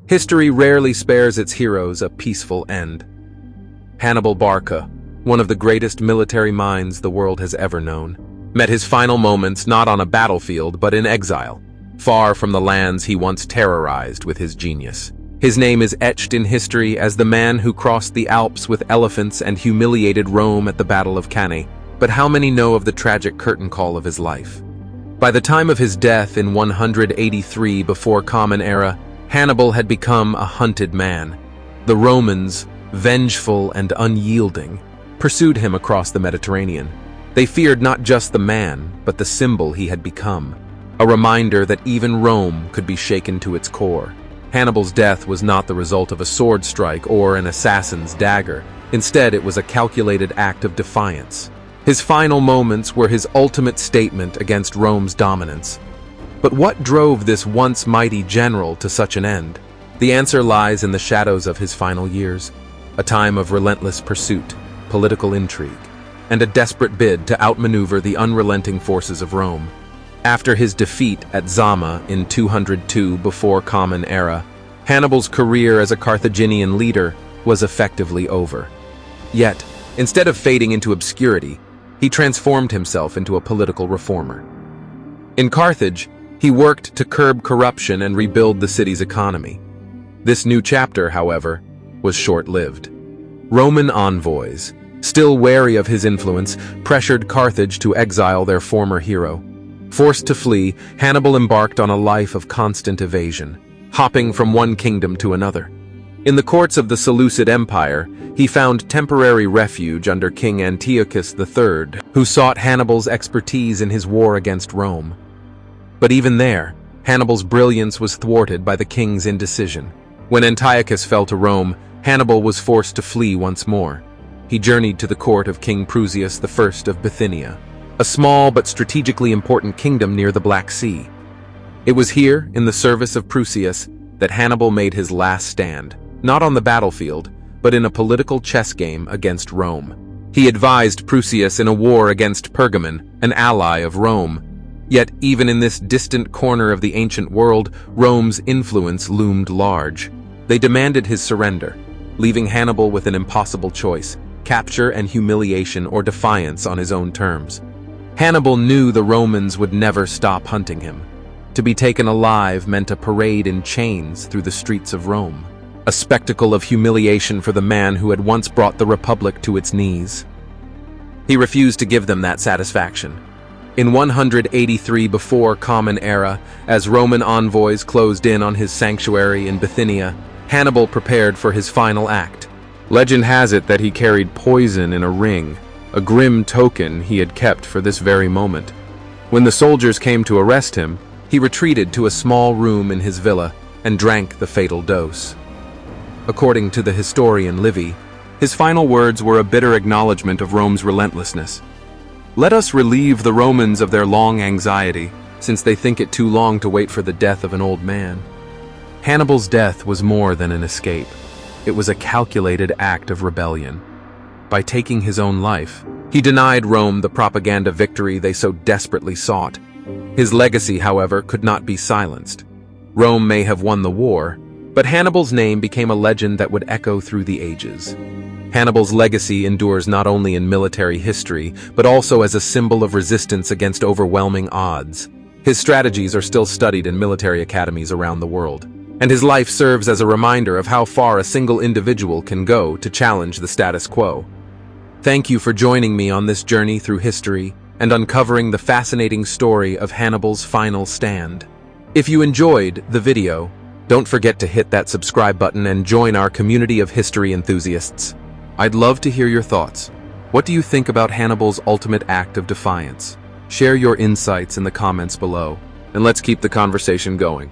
History rarely spares its heroes a peaceful end. Hannibal Barca, one of the greatest military minds the world has ever known, met his final moments not on a battlefield but in exile, far from the lands he once terrorized with his genius. His name is etched in history as the man who crossed the Alps with elephants and humiliated Rome at the Battle of Cannae. But how many know of the tragic curtain call of his life? By the time of his death in 183 before Common Era, Hannibal had become a hunted man. The Romans, vengeful and unyielding, pursued him across the Mediterranean. They feared not just the man, but the symbol he had become, a reminder that even Rome could be shaken to its core. Hannibal's death was not the result of a sword strike or an assassin's dagger. Instead, it was a calculated act of defiance. His final moments were his ultimate statement against Rome's dominance. But what drove this once mighty general to such an end? The answer lies in the shadows of his final years, a time of relentless pursuit, political intrigue, and a desperate bid to outmaneuver the unrelenting forces of Rome. After his defeat at Zama in 202 before Common Era, Hannibal's career as a Carthaginian leader was effectively over. Yet, instead of fading into obscurity, he transformed himself into a political reformer. In Carthage, he worked to curb corruption and rebuild the city's economy. This new chapter, however, was short-lived. Roman envoys, still wary of his influence, pressured Carthage to exile their former hero. Forced to flee, Hannibal embarked on a life of constant evasion, hopping from one kingdom to another. In the courts of the Seleucid Empire, he found temporary refuge under King Antiochus III, who sought Hannibal's expertise in his war against Rome. But even there, Hannibal's brilliance was thwarted by the king's indecision. When Antiochus fell to Rome, Hannibal was forced to flee once more. He journeyed to the court of King Prusias I of Bithynia, a small but strategically important kingdom near the Black Sea. It was here, in the service of Prusias, that Hannibal made his last stand, not on the battlefield, but in a political chess game against Rome. He advised Prusias in a war against Pergamon, an ally of Rome. Yet, even in this distant corner of the ancient world, Rome's influence loomed large. They demanded his surrender, leaving Hannibal with an impossible choice: capture and humiliation or defiance on his own terms. Hannibal knew the Romans would never stop hunting him. To be taken alive meant a parade in chains through the streets of Rome, a spectacle of humiliation for the man who had once brought the Republic to its knees. He refused to give them that satisfaction. In 183 before Common Era, as Roman envoys closed in on his sanctuary in Bithynia, Hannibal prepared for his final act. Legend has it that he carried poison in a ring, a grim token he had kept for this very moment. When the soldiers came to arrest him, he retreated to a small room in his villa and drank the fatal dose. According to the historian Livy, his final words were a bitter acknowledgement of Rome's relentlessness. "Let us relieve the Romans of their long anxiety, since they think it too long to wait for the death of an old man." Hannibal's death was more than an escape. It was a calculated act of rebellion. By taking his own life, he denied Rome the propaganda victory they so desperately sought. His legacy, however, could not be silenced. Rome may have won the war, but Hannibal's name became a legend that would echo through the ages. Hannibal's legacy endures not only in military history, but also as a symbol of resistance against overwhelming odds. His strategies are still studied in military academies around the world, and his life serves as a reminder of how far a single individual can go to challenge the status quo. Thank you for joining me on this journey through history and uncovering the fascinating story of Hannibal's final stand. If you enjoyed the video, don't forget to hit that subscribe button and join our community of history enthusiasts. I'd love to hear your thoughts. What do you think about Hannibal's ultimate act of defiance? Share your insights in the comments below, and let's keep the conversation going.